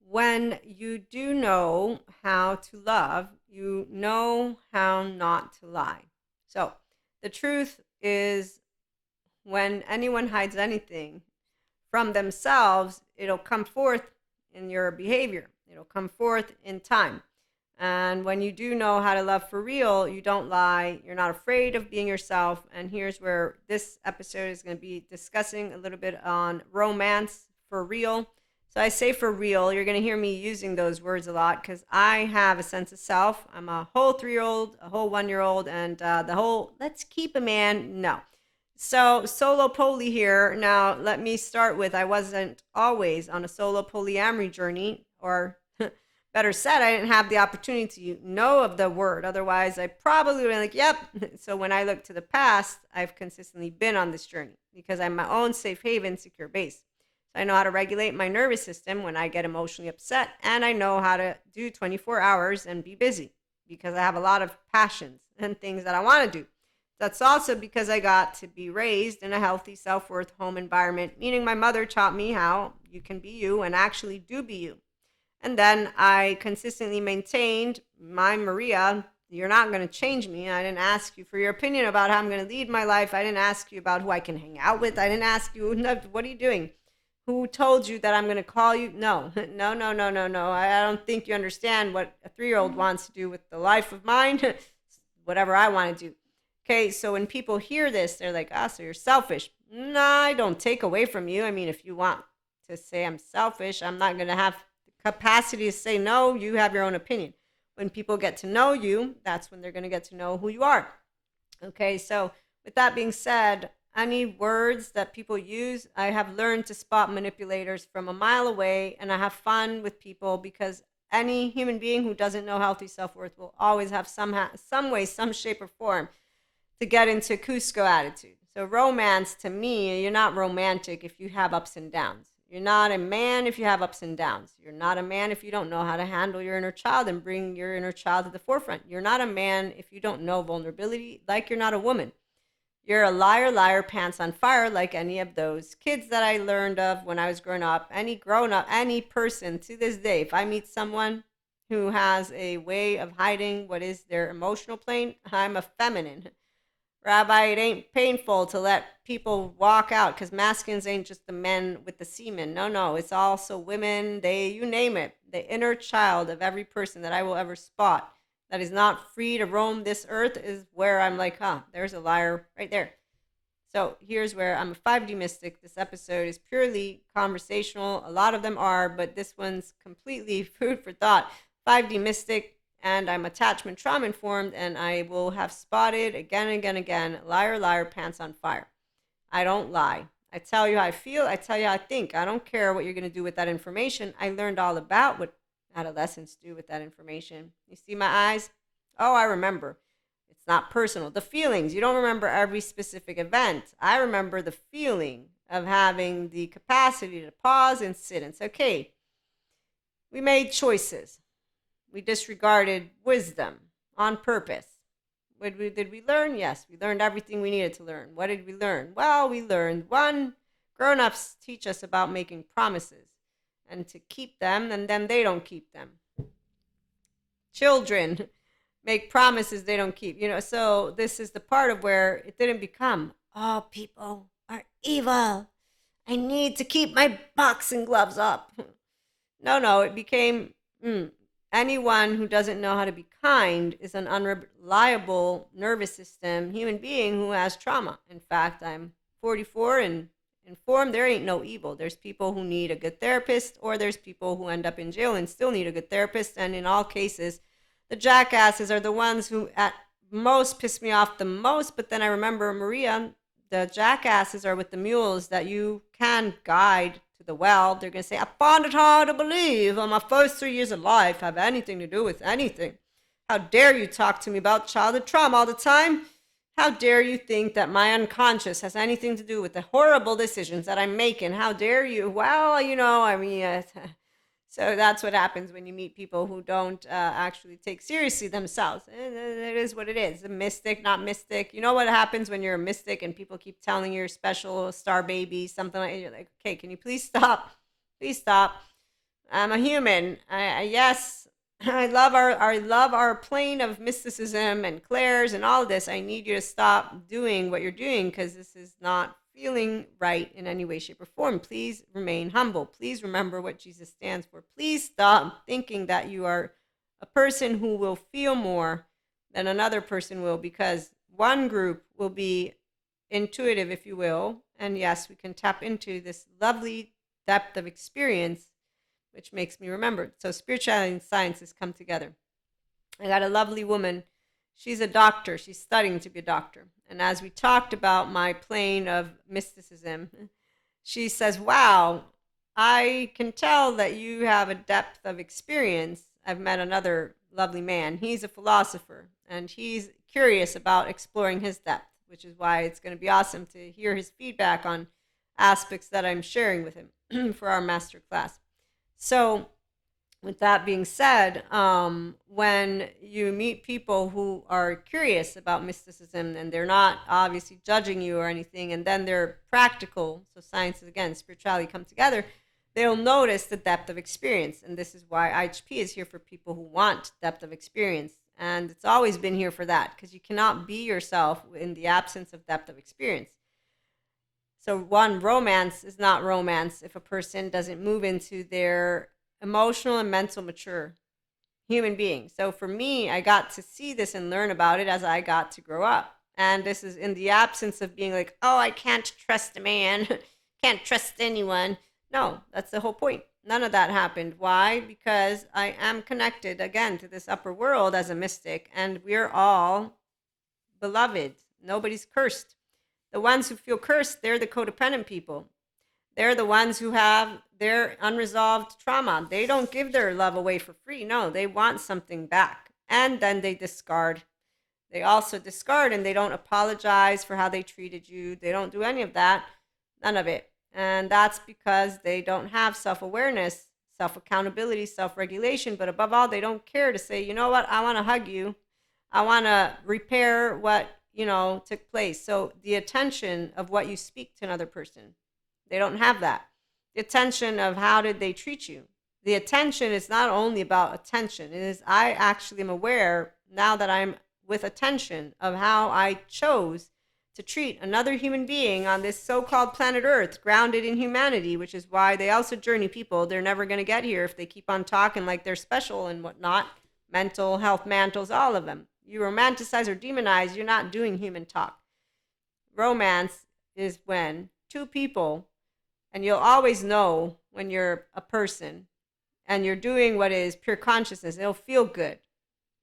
when you do know how to love, you know how not to lie. So the truth is, when anyone hides anything from themselves, it'll come forth in your behavior, it'll come forth in time. And when you do know how to love for real, you don't lie, you're not afraid of being yourself. And here's where this episode is going to be discussing a little bit on romance for real. So I say for real, you're going to hear me using those words a lot because I have a sense of self. I'm a whole 3 year old, a whole 1 year old, and the whole let's keep a man, no. So, solo poly here. Now, let me start with I wasn't always on a solo polyamory journey, or better said, I didn't have the opportunity to know of the word. Otherwise, I probably would be like, yep. So, when I look to the past, I've consistently been on this journey because I'm my own safe haven, secure base. So, I know how to regulate my nervous system when I get emotionally upset, and I know how to do 24 hours and be busy because I have a lot of passions and things that I want to do. That's also because I got to be raised in a healthy self worth home environment, meaning my mother taught me how you can be you and actually do be you. And then I consistently maintained my Maria, you're not going to change me. I didn't ask you for your opinion about how I'm going to lead my life. I didn't ask you about who I can hang out with. I didn't ask you, no, what are you doing? Who told you that I'm going to call you? No, no, no, no, no, no. I don't think you understand what a 3 year old wants to do with the life of mine, whatever I want to do. Okay, so when people hear this, they're like, ah, so you're selfish. No, I don't take away from you. I mean, if you want to say I'm selfish, I'm not going to have the capacity to say no. You have your own opinion. When people get to know you, that's when they're going to get to know who you are. Okay, so with that being said, any words that people use, I have learned to spot manipulators from a mile away, and I have fun with people because any human being who doesn't know healthy self worth will always have some way, some shape or form to get into Cusco attitude. So romance, to me, you're not romantic if you have ups and downs. You're not a man if you have ups and downs. You're not a man if you don't know how to handle your inner child and bring your inner child to the forefront. You're not a man if you don't know vulnerability, like you're not a woman. You're a liar, liar, pants on fire, like any of those kids that I learned of when I was growing up. Any grown up, any person to this day, if I meet someone who has a way of hiding what is their emotional plane, I'm a feminine. Rabbi, it ain't painful to let people walk out because masculines ain't just the men with the semen. No, no, it's also women, you name it. The inner child of every person that I will ever spot that is not free to roam this earth is where I'm like, huh, there's a liar right there. So here's where I'm a 5D mystic. This episode is purely conversational. A lot of them are, but this one's completely food for thought. 5D mystic, and I'm attachment trauma informed, and I will have spotted again and again and again, liar, liar, pants on fire. I don't lie. I tell you how I feel. I tell you how I think. I don't care what you're going to do with that information. I learned all about what adolescents do with that information. You see my eyes? Oh, I remember. It's not personal. The feelings. You don't remember every specific event. I remember the feeling of having the capacity to pause and sit and say, okay, we made choices. We disregarded wisdom on purpose. Did we learn? Yes, we learned everything we needed to learn. What did we learn? Well, we learned one, grown-ups teach us about making promises and to keep them, and then they don't keep them. Children make promises they don't keep. So this is the part of where it didn't become, oh, people are evil. I need to keep my boxing gloves up. No, it became, anyone who doesn't know how to be kind is an unreliable nervous system human being who has trauma. In fact, I'm 44 and informed there ain't no evil. There's people who need a good therapist, or there's people who end up in jail and still need a good therapist. And in all cases, the jackasses are the ones who at most piss me off the most. But then I remember, Maria, the jackasses are with the mules that you can guide to the well. They're going to say, I find it hard to believe on my first 3 years of life have anything to do with anything. How dare you talk to me about childhood trauma all the time? How dare you think that my unconscious has anything to do with the horrible decisions that I'm making? How dare you? Well, so that's what happens when you meet people who don't actually take seriously themselves. It is what it is. A mystic, not mystic. You know what happens when you're a mystic and people keep telling you you're special, star baby, something like that. You're like, okay, can you please stop? Please stop. I'm a human. Yes, I love our plane of mysticism and clairs and all of this. I need you to stop doing what you're doing because this is not feeling right in any way, shape, or form. Please remain humble. Please remember what Jesus stands for. Please stop thinking that you are a person who will feel more than another person will, because one group will be intuitive, if you will. And yes, we can tap into this lovely depth of experience, which makes me remember. So spirituality and sciences come together. I got a lovely woman. She's a doctor. She's studying to be a doctor. And as we talked about my plane of mysticism, she says, wow, I can tell that you have a depth of experience. I've met another lovely man. He's a philosopher, and he's curious about exploring his depth, which is why it's going to be awesome to hear his feedback on aspects that I'm sharing with him for our master class. So, with that being said, when you meet people who are curious about mysticism and they're not obviously judging you or anything, and then they're practical, so science is again, spirituality come together, they'll notice the depth of experience. And this is why IHP is here for people who want depth of experience. And it's always been here for that, because you cannot be yourself in the absence of depth of experience. So, one, romance is not romance if a person doesn't move into their emotional and mental mature human being. So, for me, I got to see this and learn about it as I got to grow up. And this is in the absence of being like, oh, I can't trust a man, can't trust anyone. No, that's the whole point. None of that happened. Why? Because I am connected again to this upper world as a mystic, and we're all beloved. Nobody's cursed. The ones who feel cursed, they're the codependent people. They're the ones who have their unresolved trauma. They don't give their love away for free. No, they want something back. And then they discard. They also discard, and they don't apologize for how they treated you. They don't do any of that. None of it. And that's because they don't have self-awareness, self-accountability, self-regulation. But above all, they don't care to say, you know what, I want to hug you. I want to repair what, took place. So the attention of what you speak to another person, they don't have that. The attention of how did they treat you. The attention is not only about attention. It is, I actually am aware now that I'm with attention of how I chose to treat another human being on this so-called planet Earth, grounded in humanity, which is why they also journey people. They're never going to get here if they keep on talking like they're special and whatnot. Mental health mantles, all of them. You romanticize or demonize, you're not doing human talk. Romance is when two people, and you'll always know when you're a person and you're doing what is pure consciousness, it'll feel good.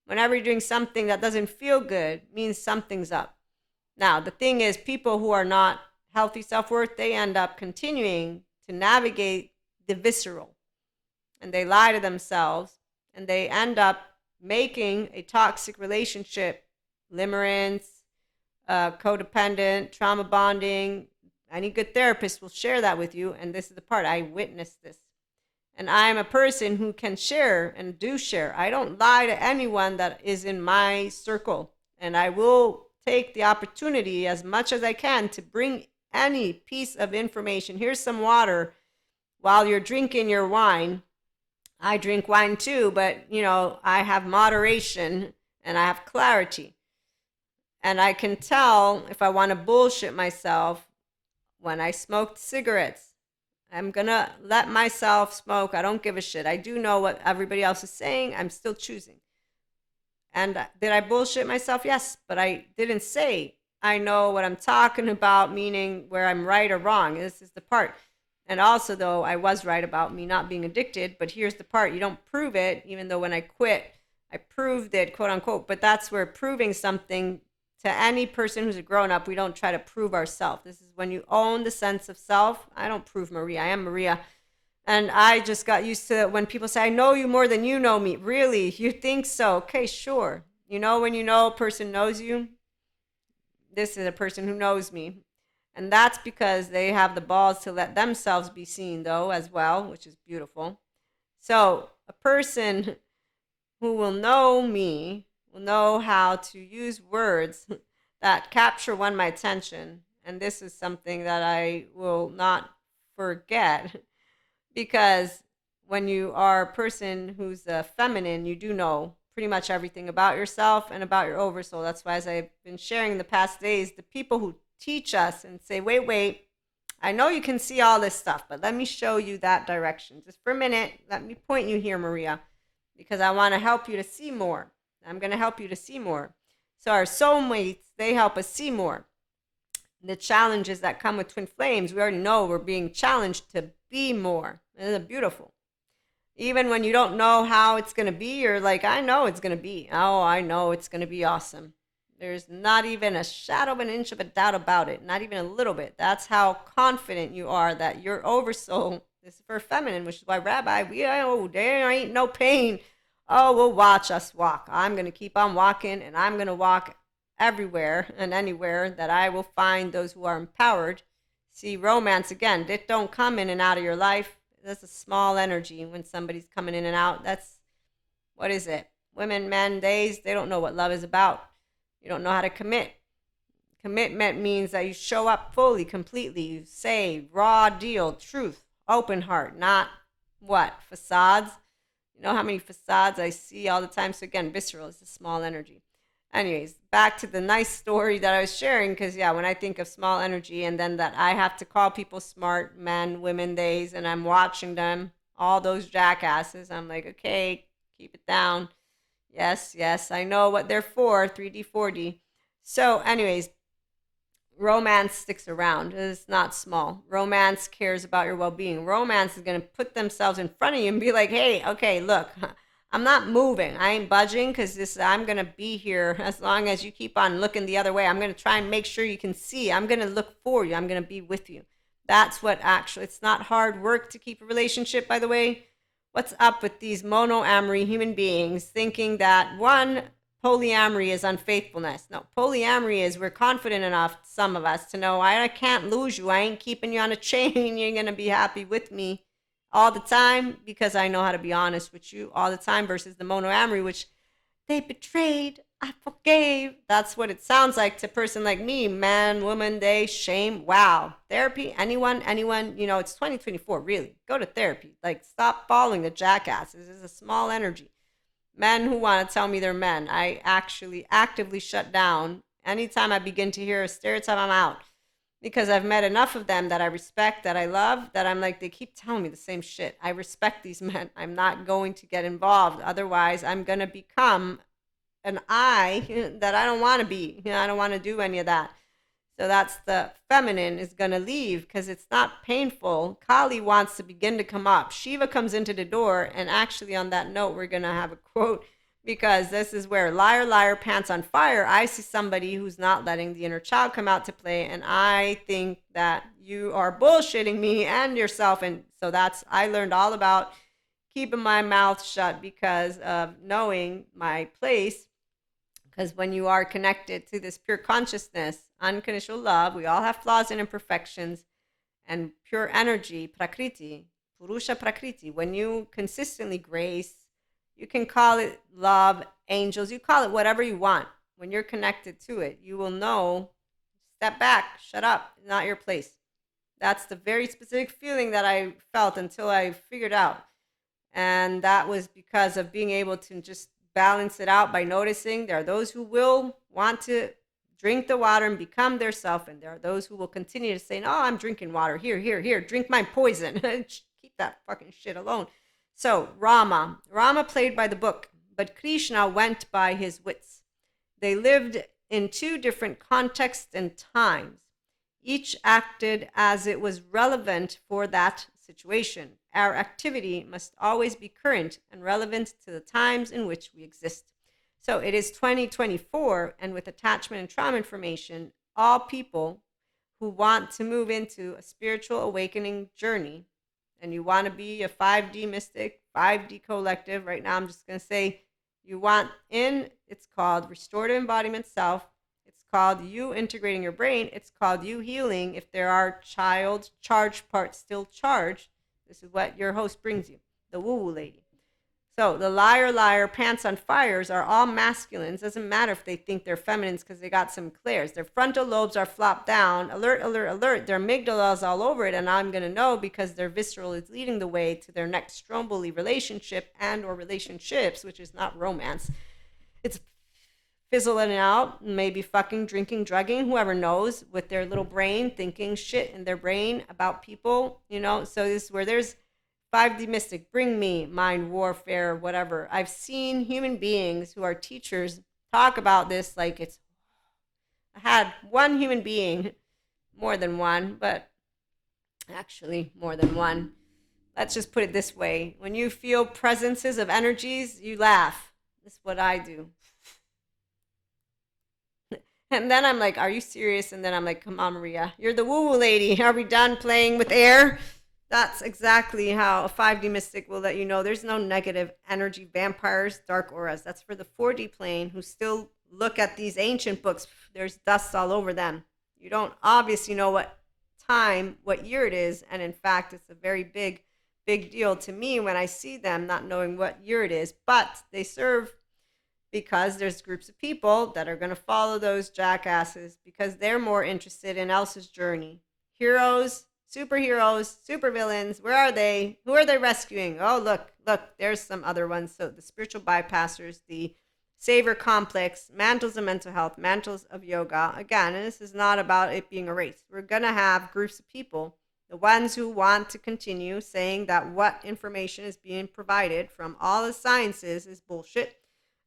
Whenever you're doing something that doesn't feel good, means something's up. Now, the thing is, people who are not healthy self-worth, they end up continuing to navigate the visceral, and they lie to themselves, and they end up making a toxic relationship, limerence, codependent, trauma bonding. Any good therapist will share that with you, and this is the part, I witnessed this. And I'm a person who can share and do share. I don't lie to anyone that is in my circle, and I will take the opportunity as much as I can to bring any piece of information. Here's some water while you're drinking your wine. I drink wine too, but I have moderation and I have clarity. And I can tell if I want to bullshit myself when I smoked cigarettes. I'm going to let myself smoke. I don't give a shit. I do know what everybody else is saying. I'm still choosing. And did I bullshit myself? Yes, but I didn't say I know what I'm talking about, meaning where I'm right or wrong. This is the part. And also, though, I was right about me not being addicted, but here's the part. You don't prove it, even though when I quit, I proved it, quote unquote. But that's where proving something to any person who's a grown up, we don't try to prove ourselves. This is when you own the sense of self. I don't prove Maria. I am Maria. And I just got used to when people say, I know you more than you know me. Really? You think so? Okay, sure. When you know a person knows you, this is a person who knows me. And that's because they have the balls to let themselves be seen, though, as well, which is beautiful. So a person who will know me will know how to use words that capture my attention. And this is something that I will not forget, because when you are a person who's feminine, you do know pretty much everything about yourself and about your oversoul. That's why, as I've been sharing in the past days, the people who teach us and say, wait, I know you can see all this stuff, but let me show you that direction. Just for a minute, let me point you here, Maria, because I want to help you to see more. I'm going to help you to see more. So our soulmates, they help us see more. The challenges that come with twin flames, we already know we're being challenged to be more. Isn't it beautiful? Even when you don't know how it's going to be, you're like, I know it's going to be. Oh, I know it's going to be awesome. There's not even a shadow of an inch of a doubt about it. Not even a little bit. That's how confident you are that your oversoul, this is for feminine, which is why Rabbi, there ain't no pain. Oh, well, watch us walk. I'm going to keep on walking, and I'm going to walk everywhere and anywhere that I will find those who are empowered. See, romance, again, it don't come in and out of your life. That's a small energy when somebody's coming in and out. That's, what is it? Women, men, they don't know what love is about. You don't know how to commit. Commitment means that you show up fully, completely. You say raw deal, truth, open heart, not what? Facades. You know how many facades I see all the time? So again, visceral is a small energy. Anyways, back to the nice story that I was sharing, because yeah, when I think of small energy and then that I have to call people smart, men, women, theys, and I'm watching them, all those jackasses, I'm like, okay, keep it down. Yes, I know what they're for, 3D, 4D. So anyways, romance sticks around. It's not small. Romance cares about your well-being. Romance is going to put themselves in front of you and be like, hey, okay, look, I'm not moving. I ain't budging because I'm going to be here as long as you keep on looking the other way. I'm going to try and make sure you can see. I'm going to look for you. I'm going to be with you. That's what actually, it's not hard work to keep a relationship, by the way. What's up with these monoamory human beings thinking that one, polyamory is unfaithfulness? No, polyamory is we're confident enough, some of us, to know I can't lose you. I ain't keeping you on a chain. You're going to be happy with me all the time because I know how to be honest with you all the time, versus the monoamory, which they betrayed, I forgave. That's what it sounds like to a person like me. Man, woman, they, shame. Wow. Therapy, anyone, it's 2024, really. Go to therapy. Like, stop following the jackasses. This is a small energy. Men who want to tell me they're men, I actually actively shut down. Anytime I begin to hear a stereotype, I'm out. Because I've met enough of them that I respect, that I love, that I'm like, they keep telling me the same shit. I respect these men. I'm not going to get involved. Otherwise, I'm going to become an I that I don't want to be. I don't want to do any of that. So that's the feminine is going to leave because it's not painful. Kali wants to begin to come up. Shiva comes into the door. And actually, on that note, we're going to have a quote, because this is where liar, liar, pants on fire. I see somebody who's not letting the inner child come out to play. And I think that you are bullshitting me and yourself. And so I learned all about keeping my mouth shut because of knowing my place. Because when you are connected to this pure consciousness, unconditional love, we all have flaws and imperfections, and pure energy, prakriti, purusha prakriti, when you consistently grace, you can call it love, angels, you call it whatever you want. When you're connected to it, you will know, step back, shut up, not your place. That's the very specific feeling that I felt until I figured out. And that was because of being able to just balance it out by noticing there are those who will want to drink the water and become their self, and there are those who will continue to say, no, I'm drinking water. Here, drink my poison. Keep that fucking shit alone. So Rama played by the book, but Krishna went by his wits. They lived in two different contexts and times. Each acted as it was relevant for that situation. Our activity must always be current and relevant to the times in which we exist. So it is 2024, and with attachment and trauma information, all people who want to move into a spiritual awakening journey, and you want to be a 5D mystic, 5D collective, right now I'm just going to say you want in, it's called restorative embodiment self. It's called you integrating your brain. It's called you healing if there are child charged parts still charged. This is what your host brings you, the woo-woo lady. So the liar, liar, pants on fires are all masculines. Doesn't matter if they think they're feminines because they got some clairs. Their frontal lobes are flopped down. Alert, alert, alert. Their amygdala is all over it, and I'm going to know because their visceral is leading the way to their next stromboli relationship and or relationships, which is not romance. It's fizzling out, maybe fucking, drinking, drugging, whoever knows, with their little brain, thinking shit in their brain about people, So this is where there's 5D mystic, bring me mind warfare, whatever. I've seen human beings who are teachers talk about this like it's. I had one human being, more than one, but actually more than one. Let's just put it this way. When you feel presences of energies, you laugh. This is what I do. And then I'm like, are you serious? And then I'm like, come on, Maria, you're the woo-woo lady. Are we done playing with air? That's exactly how a 5D mystic will let you know there's no negative energy vampires, dark auras. That's for the 4D plane who still look at these ancient books. There's dust all over them. You don't obviously know what time, what year it is. And in fact, it's a very big deal to me when I see them not knowing what year it is. But they serve because there's groups of people that are going to follow those jackasses because they're more interested in Elsa's journey. Heroes, superheroes, supervillains, where are they? Who are they rescuing? Oh, look, there's some other ones. So the spiritual bypassers, the savior complex, mantles of mental health, mantles of yoga. Again, and this is not about it being a race. We're going to have groups of people, the ones who want to continue saying that what information is being provided from all the sciences is bullshit.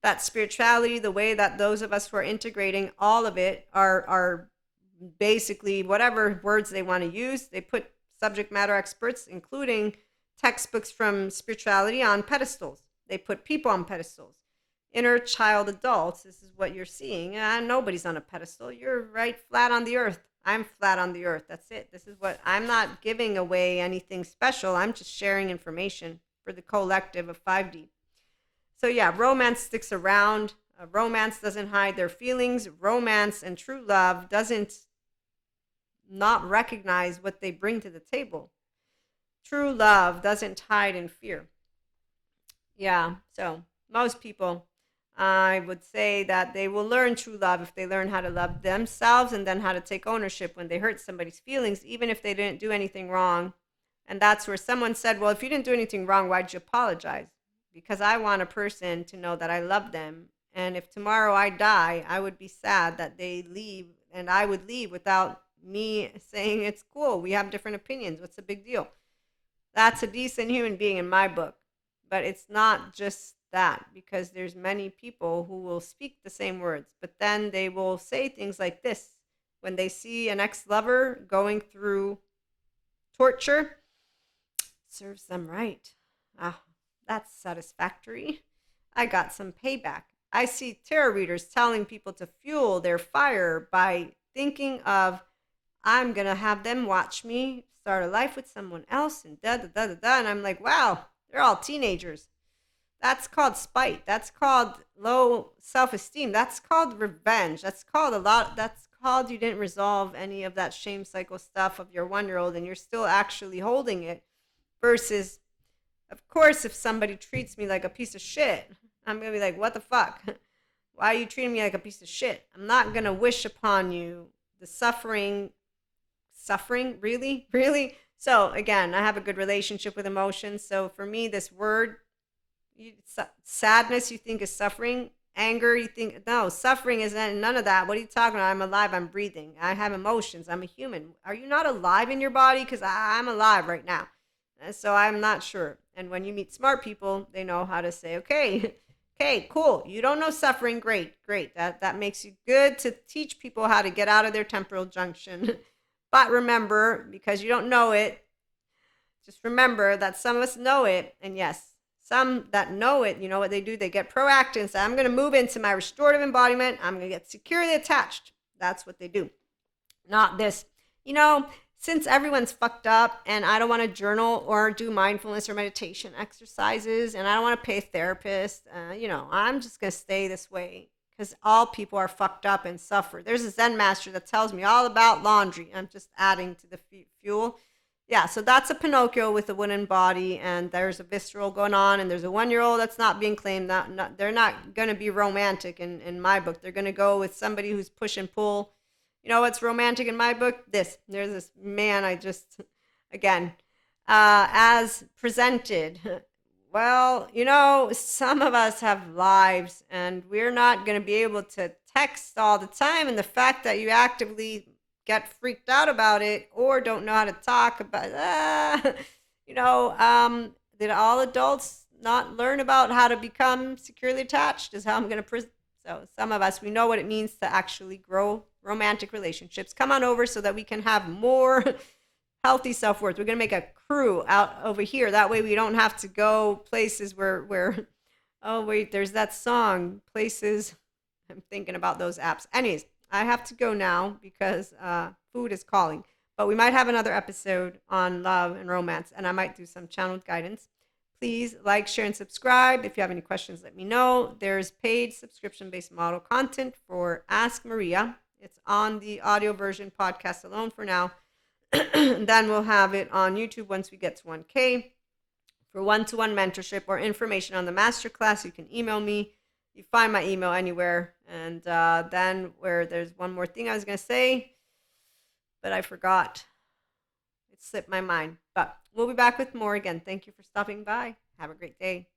That spirituality, the way that those of us who are integrating all of it are basically whatever words they want to use. They put subject matter experts, including textbooks from spirituality, on pedestals. They put people on pedestals. Inner child adults, this is what you're seeing. Nobody's on a pedestal. You're right flat on the earth. I'm flat on the earth. That's it. This is what I'm not giving away anything special. I'm just sharing information for the collective of 5D. So yeah, romance sticks around. Romance doesn't hide their feelings. Romance and true love doesn't not recognize what they bring to the table. True love doesn't hide in fear. Yeah, so most people, I would say that they will learn true love if they learn how to love themselves and then how to take ownership when they hurt somebody's feelings, even if they didn't do anything wrong. And that's where someone said, well, if you didn't do anything wrong, why'd you apologize? Because I want a person to know that I love them. And if tomorrow I die, I would be sad that they leave and I would leave without me saying it's cool. We have different opinions. What's the big deal? That's a decent human being in my book. But it's not just that, because there's many people who will speak the same words, but then they will say things like this when they see an ex-lover going through torture. Serves them right. Ah, that's satisfactory. I got some payback. I see tarot readers telling people to fuel their fire by thinking of, I'm going to have them watch me start a life with someone else and da da da da da. And I'm like, wow, they're all teenagers. That's called spite. That's called low self-esteem. That's called revenge. That's called you didn't resolve any of that shame cycle stuff of your 1-year-old and you're still actually holding it. Versus, of course, if somebody treats me like a piece of shit, I'm going to be like, what the fuck? Why are you treating me like a piece of shit? I'm not going to wish upon you the suffering, really? Really? So again, I have a good relationship with emotions. So for me, this word, sadness, you think is suffering. Anger, you think, no, suffering isn't none of that. What are you talking about? I'm alive. I'm breathing. I have emotions. I'm a human. Are you not alive in your body? Because I'm alive right now. And so I'm not sure. And when you meet smart people, they know how to say, okay, cool. You don't know suffering. Great. That makes you good to teach people how to get out of their temporal junction. But remember, because you don't know it, just remember that some of us know it. And yes, some that know it, you know what they do? They get proactive and say, I'm going to move into my restorative embodiment. I'm going to get securely attached. That's what they do. Not this, since everyone's fucked up and I don't want to journal or do mindfulness or meditation exercises and I don't want to pay a therapist, I'm just going to stay this way because all people are fucked up and suffer. There's a Zen master that tells me all about laundry. I'm just adding to the fuel. Yeah, so that's a Pinocchio with a wooden body, and there's a visceral going on, and there's a 1-year-old that's not being claimed. They're not going to be romantic in my book. They're going to go with somebody who's push and pull. You know what's romantic in my book? There's this man I just, again, as presented. Well, some of us have lives, and we're not going to be able to text all the time. And the fact that you actively get freaked out about it or don't know how to talk about did all adults not learn about how to become securely attached is how I'm going to so some of us, we know what it means to actually grow romantic relationships. Come on over so that we can have more healthy self-worth. We're going to make a crew out over here, that way we don't have to go places where oh wait, there's that song, places. I'm thinking about those apps. Anyways, I have to go now because food is calling. But we might have another episode on love and romance, and I might do some channeled guidance. Please like, share, and subscribe. If you have any questions, let me know. There's paid subscription-based model content for Ask Maria. It's on the audio version podcast alone for now. Then we'll have it on YouTube once we get to 1K. For one-to-one mentorship or information on the masterclass, you can email me. You find my email anywhere. And then there's one more thing I was going to say, but I forgot. It slipped my mind. But we'll be back with more again. Thank you for stopping by. Have a great day.